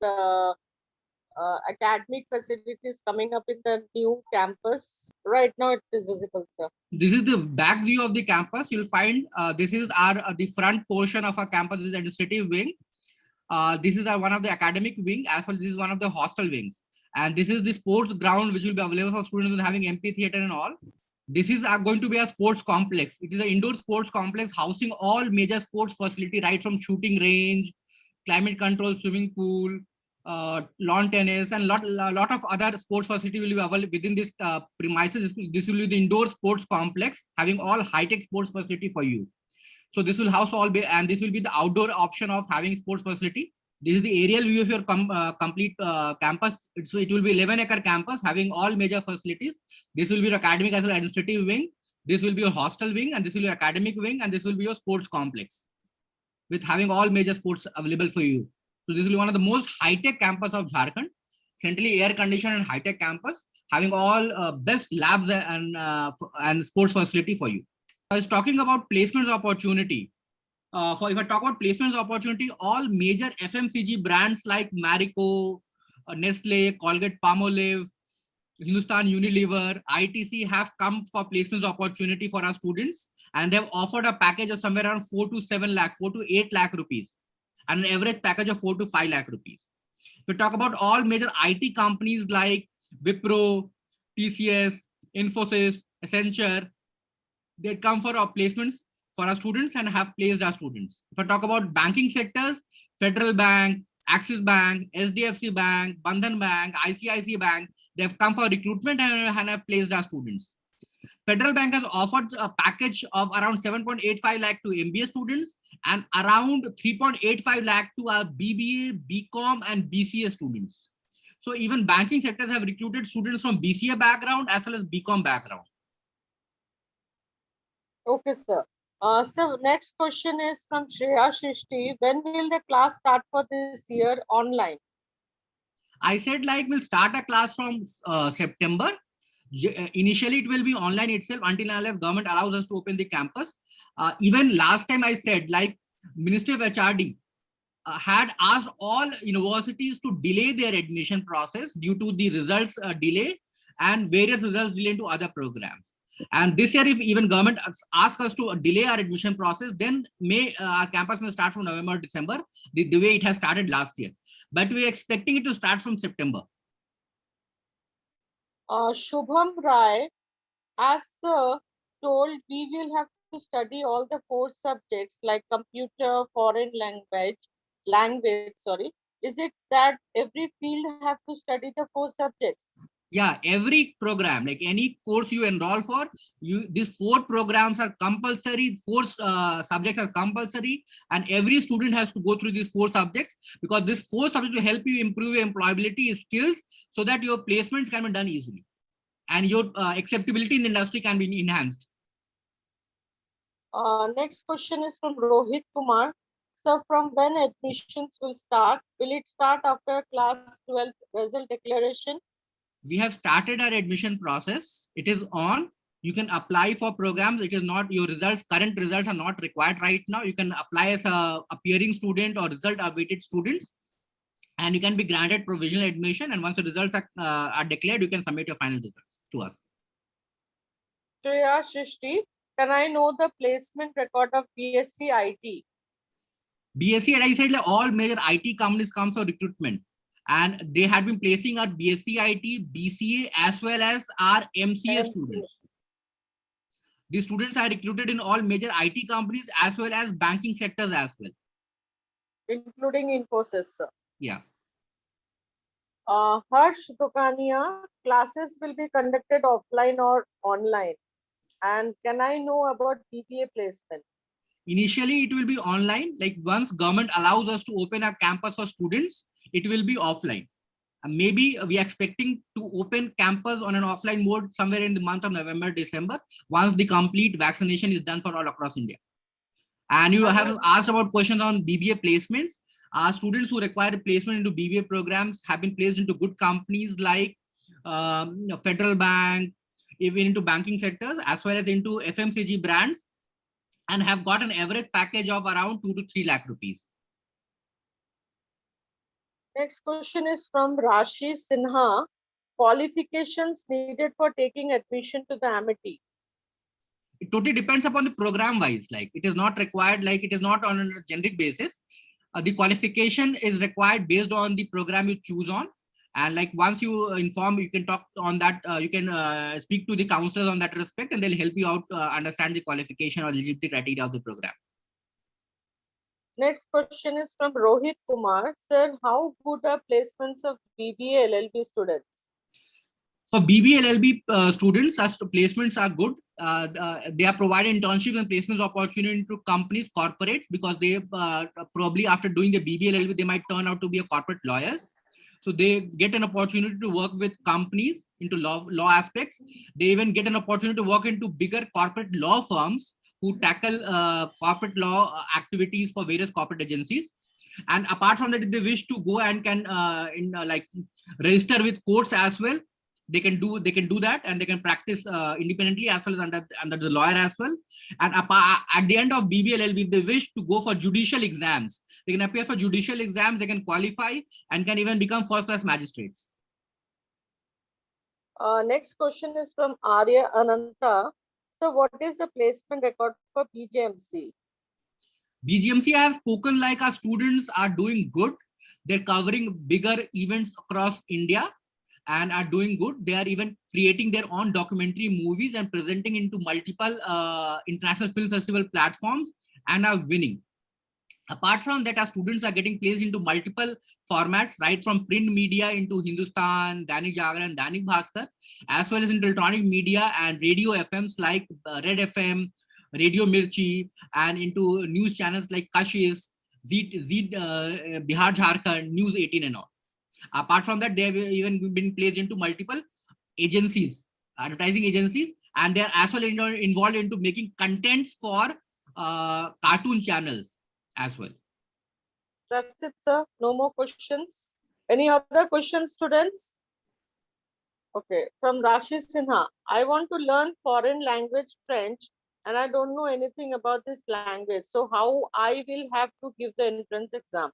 academic facilities coming up in the new campus? Right now it is visible, sir. This is the back view of the campus. You'll find this is our the front portion of our campus. This is the administrative wing. This is one of the academic wing, as well as this is one of the hostel wings. And this is the sports ground which will be available for students having amphitheater and all. This is going to be a sports complex. It is an indoor sports complex housing all major sports facility, right from shooting range, climate control, swimming pool, lawn tennis, and lot of other sports facility will be available within this premises. This will be the indoor sports complex having all high-tech sports facility for you. So this will house all, and this will be the outdoor option of having sports facility. This is the aerial view of your complete campus. So it will be 11-acre campus having all major facilities. This will be your academic as well as administrative wing. This will be your hostel wing, and this will be your academic wing, and this will be your sports complex with having all major sports available for you. So this will be one of the most high-tech campus of Jharkhand, centrally air-conditioned and high-tech campus, having all best labs and sports facility for you. I was talking about placements opportunity. If I talk about placements opportunity, all major FMCG brands like Marico, Nestle, Colgate-Palmolive, Hindustan Unilever, ITC have come for placements opportunity for our students, and they've offered a package of somewhere around 4 to 7 lakh, 4 to 8 lakh rupees, and an average package of 4 to 5 lakh rupees. We talk about all major IT companies like Wipro, TCS, Infosys, Accenture. They come for our placements for our students and have placed our students. If I talk about banking sectors, Federal Bank, Axis Bank, SDFC Bank, Bandhan Bank, ICICI Bank, they've come for recruitment and have placed our students. Federal Bank has offered a package of around 7.85 lakh to MBA students and around 3.85 lakh to our BBA, BCom and BCA students. So even banking sectors have recruited students from BCA background as well as BCom background. Okay, sir. So next question is from Shreya Shrishti. When will the class start for this year online? I said like we'll start a class from September. Initially, it will be online itself until unless government allows us to open the campus. Even last time I said like Ministry of HRD had asked all universities to delay their admission process due to the results delay and various results delay into other programs. And this year, if even government asks us to delay our admission process, then our campus may start from November, December, the way it has started last year. But we're expecting it to start from September. Shubham Rai, as sir told, we will have to study all the 4 subjects like computer, foreign language, sorry. Is it that every field have to study the 4 subjects? Yeah, every program, like any course you enroll for, these 4 programs are compulsory, 4 subjects are compulsory, and every student has to go through these 4 subjects because these 4 subjects will help you improve your employability skills so that your placements can be done easily and your acceptability in the industry can be enhanced. Next question is from Rohit Kumar. So from when admissions will start? Will it start after class 12 result declaration? We have started our admission process. It is on. You can apply for programs. It is not your results. Current results are not required right now. You can apply as a appearing student or result awaited students, and you can be granted provisional admission. And once the results are declared, you can submit your final results to us. Shreya Shrishti, can I know the placement record of BSc IT? BSc, and I said like all major IT companies come for recruitment. And they had been placing our BSc IT, BCA, as well as our MCA students. These students are recruited in all major IT companies as well as banking sectors as well. Including Infosys, sir. Yeah. Harsh Dukania, classes will be conducted offline or online. And can I know about BBA placement? Initially, it will be online. Like once government allows us to open a campus for students, it will be offline. Maybe we are expecting to open campus on an offline mode somewhere in the month of November, December, once the complete vaccination is done for all across India. And you have asked about questions on BBA placements. Our students who require placement into BBA programs have been placed into good companies like Federal Bank, even into banking sectors, as well as into FMCG brands. and have got an average package of around 2 to 3 lakh rupees. Next question is from Rashi Sinha. Qualifications needed for taking admission to the Amity. It totally depends upon the program wise. Like it is not required, like it is not on a generic basis. The qualification is required based on the program you choose on. And like once you inform, you can talk on that, you can speak to the counselors on that respect, and they'll help you out understand the qualification or eligibility criteria of the program. Next question is from Rohit Kumar. Sir, how good are placements of BBA LLB students? For BBA LLB students, as placements are good. They are providing internship and placements opportunity to companies, corporates, because they probably after doing the BBA LLB, they might turn out to be a corporate lawyers. So they get an opportunity to work with companies into law aspects. They even get an opportunity to work into bigger corporate law firms who tackle corporate law activities for various corporate agencies. And apart from that, if they wish to go and can register with courts as well, they can do that, and they can practice independently as well as under the lawyer as well. And at the end of BBA LLB, if they wish to go for judicial exams, they can appear for judicial exams, they can qualify and can even become first-class magistrates. Next question is from Arya Ananta. So what is the placement record for BGMC? BGMC, I have spoken like our students are doing good. They're covering bigger events across India and are doing good. They are even creating their own documentary movies and presenting into multiple international film festival platforms and are winning. Apart from that, our students are getting placed into multiple formats, right from print media into Hindustan, Dainik Jagran, Dainik Bhaskar, as well as into electronic media and radio FMs like Red FM, Radio Mirchi, and into news channels like Kashis, Bihar Jharkhand, News 18 and all. Apart from that, they have even been placed into multiple agencies, advertising agencies, and they are as well involved into making contents for cartoon channels as well. That's it, sir. No more questions. Any other questions, students? Okay, from Rashi Sinha. I want to learn foreign language French, and I don't know anything about this language. So how I will have to give the entrance exam?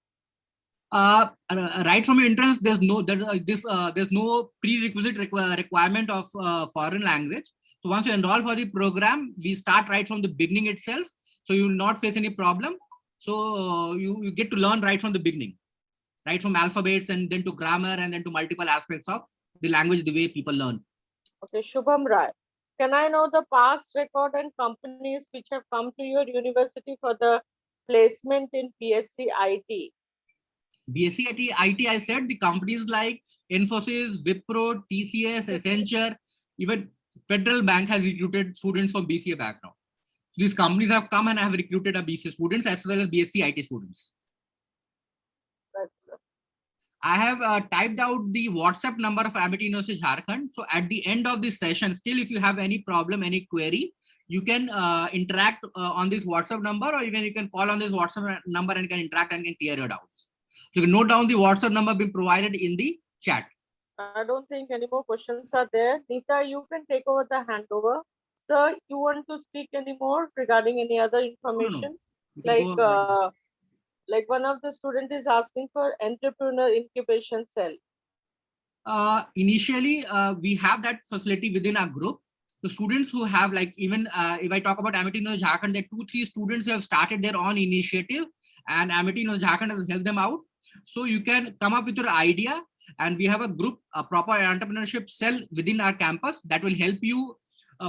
Right from your entrance, there's no prerequisite requirement of foreign language. So once you enroll for the program, we start right from the beginning itself. So you will not face any problem. So you get to learn right from the beginning, right from alphabets and then to grammar and then to multiple aspects of the language, the way people learn. Okay, Shubham Rai. Can I know the past record and companies which have come to your university for the placement in BSc IT? BSc IT, I said the companies like Infosys, Wipro, TCS, Accenture, even Federal Bank has recruited students from BCA background. These companies have come and have recruited our BCA students as well as BSc IT students. That's I have typed out the WhatsApp number of Amity University Jharkhand. So at the end of this session, still if you have any problem, any query, you can interact on this WhatsApp number, or even you can call on this WhatsApp number and can interact and can clear your doubts. So you can note down the WhatsApp number being provided in the chat. I don't think any more questions are there. Neeta, you can take over the handover. Sir, you want to speak any more regarding any other information? No. Like one of the students is asking for entrepreneur incubation cell. Initially, we have that facility within our group. The students who have even if I talk about Amity University Jharkhand, there are 2-3 students who have started their own initiative, and Amity University Jharkhand has helped them out. So you can come up with your idea, and we have a group, a proper entrepreneurship cell within our campus that will help you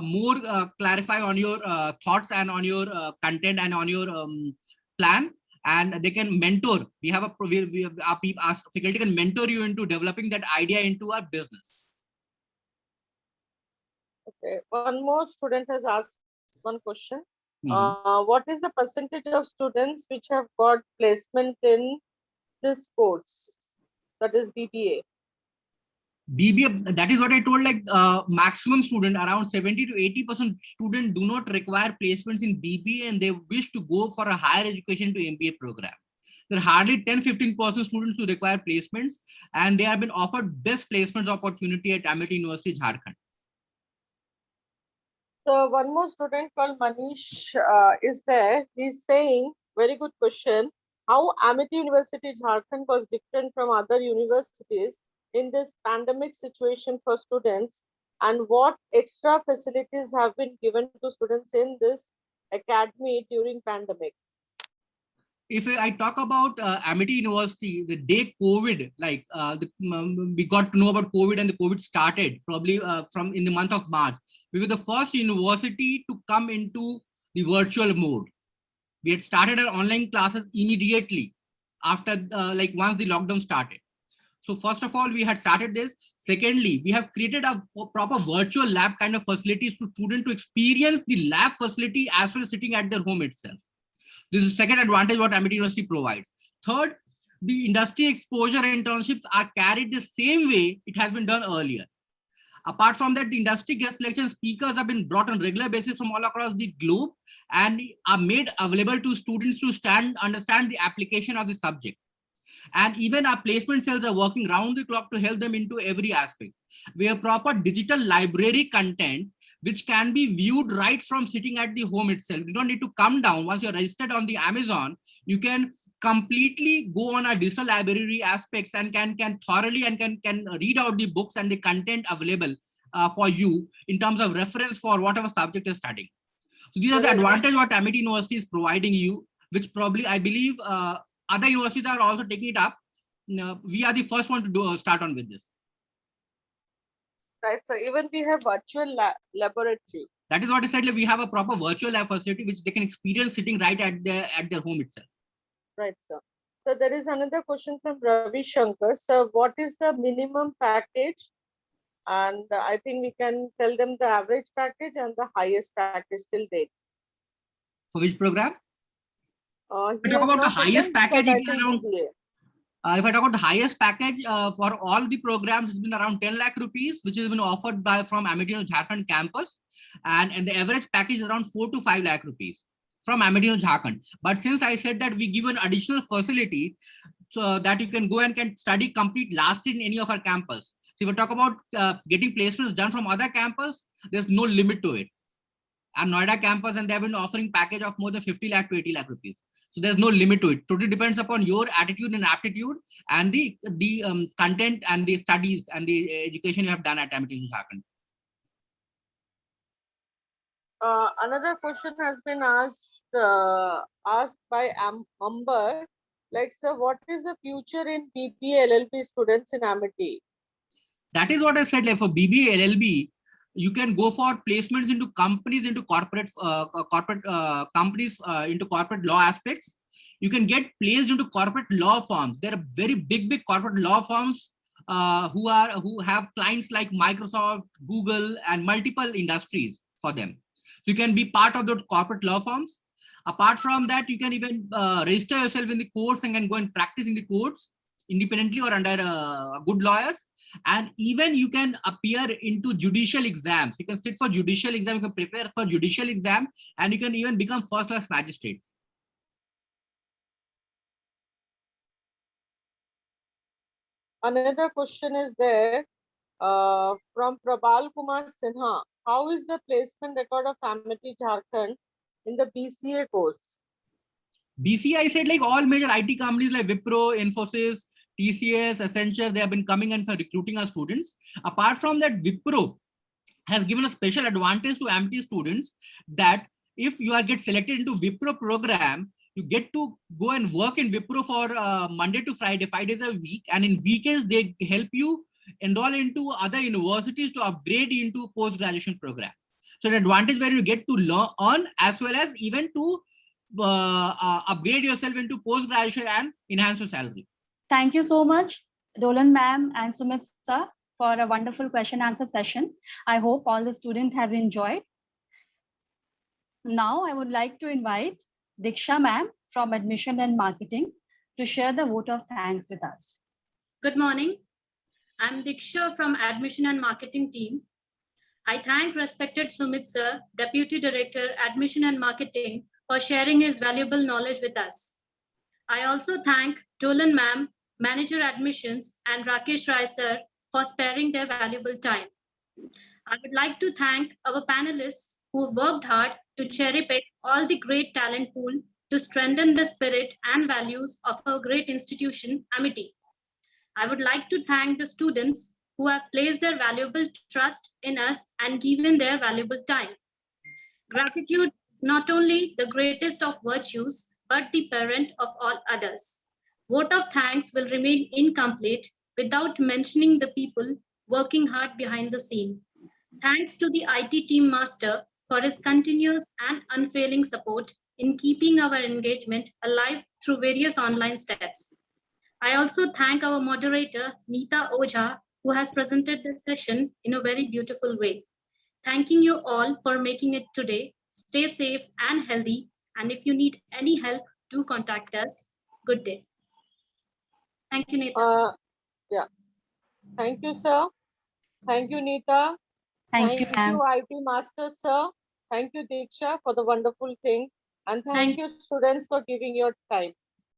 more clarify on your thoughts and on your content and on your plan. And they can mentor. We have our faculty can mentor you into developing that idea into our business. Okay, one more student has asked one question. What is the percentage of students which have got placement in this course, that is BBA? BBA, that is what I told, maximum student, around 70 to 80% students do not require placements in BBA and they wish to go for a higher education to MBA program. There are hardly 10-15% students who require placements, and they have been offered best placements opportunity at Amity University Jharkhand. So one more student called Manish is there. He's saying, very good question, how Amity University Jharkhand was different from other universities in this pandemic situation for students, and what extra facilities have been given to students in this academy during pandemic. If I talk about Amity University, the day COVID, we got to know about COVID and the COVID started probably from in the month of March. We were the first university to come into the virtual mode. We had started our online classes immediately after once the lockdown started. So first of all, we had started this. Secondly, we have created a proper virtual lab kind of facilities to students to experience the lab facility as well as sitting at their home itself. This is the second advantage what Amity University provides. Third, the industry exposure internships are carried the same way it has been done earlier. Apart from that, the industry guest lecture speakers have been brought on regular basis from all across the globe and are made available to students to understand the application of the subject. And even our placement cells are working round the clock to help them into every aspect. We have proper digital library content which can be viewed right from sitting at the home itself. You don't need to come down. Once you're registered on the Amazon, you can completely go on our digital library aspects and can thoroughly and can read out the books and the content available for you in terms of reference for whatever subject you're studying. So these are the advantages what Amity University is providing you, which probably I believe other universities are also taking it up. We are the first one to start on with this. Right, so even we have virtual laboratory. That is what I said. We have a proper virtual lab facility which they can experience sitting right at their home itself. Right, sir. So there is another question from Ravi Shankar. So what is the minimum package? And I think we can tell them the average package and the highest package till date. For which program? We talk about the highest package, it is around, if I talk about the highest package for all the programs, it's been around 10 lakh rupees, which has been offered from Amity Jharkhand campus. And the average package is around 4 to 5 lakh rupees from Amity Jharkhand. But since I said that we give an additional facility so that you can go and can study complete last in any of our campus. So if we talk about getting placements done from other campus, there's no limit to it. Our Noida campus, and they've been offering package of more than 50 lakh to 80 lakh rupees. So there's no limit to it. Totally depends upon your attitude and aptitude and the content and the studies and the education you have done at Amity Jharkhand. Another question has been asked by Amber. Like, sir, what is the future in BBA LLB students in Amity? That is what I said. Like for BBA LLB, you can go for placements into companies, into corporate companies, into corporate law aspects. You can get placed into corporate law firms. There are very big corporate law firms who have clients like Microsoft, Google, and multiple industries for them. So you can be part of those corporate law firms. Apart from that, you can even register yourself in the courts and can go and practice in the courts independently or under good lawyers. And even you can appear into judicial exams. You can sit for judicial exam, you can prepare for judicial exam, and you can even become first-class magistrates. Another question is there from Prabal Kumar Sinha. How is the placement record of Amity Jharkhand in the BCA course? BCA, I said, like all major IT companies like Wipro, Infosys, TCS, Accenture, they have been coming and for recruiting our students. Apart from that, Wipro has given a special advantage to Amity students that if you get selected into Wipro program, you get to go and work in Wipro for Monday to Friday, 5 days a week. And in weekends, they help you enroll into other universities to upgrade into post-graduation program. So the advantage where you get to learn as well as even to upgrade yourself into post-graduation and enhance your salary. Thank you so much, Dolan ma'am and Sumit sir, for a wonderful question answer session. I hope all the students have enjoyed. Now I would like to invite Diksha ma'am from Admission and Marketing to share the vote of thanks with us. Good morning. I'm Diksha from Admission and Marketing team. I thank respected Sumit sir, Deputy Director, Admission and Marketing, for sharing his valuable knowledge with us. I also thank Dolan ma'am, Manager Admissions, and Rakesh Rai sir for sparing their valuable time. I would like to thank our panelists who worked hard to cherry-pick all the great talent pool to strengthen the spirit and values of our great institution, Amity. I would like to thank the students who have placed their valuable trust in us and given their valuable time. Gratitude is not only the greatest of virtues, but the parent of all others. Vote of thanks will remain incomplete without mentioning the people working hard behind the scene. Thanks to the IT team master for his continuous and unfailing support in keeping our engagement alive through various online steps. I also thank our moderator, Neeta Ojha, who has presented the session in a very beautiful way. Thanking you all for making it today. Stay safe and healthy. And if you need any help, do contact us. Good day. Thank you, Neeta. Yeah. Thank you, sir. Thank you, Neeta. Thank you, ma'am. IT Master, sir. Thank you, Diksha, for the wonderful thing. And thank you, students, for giving your time.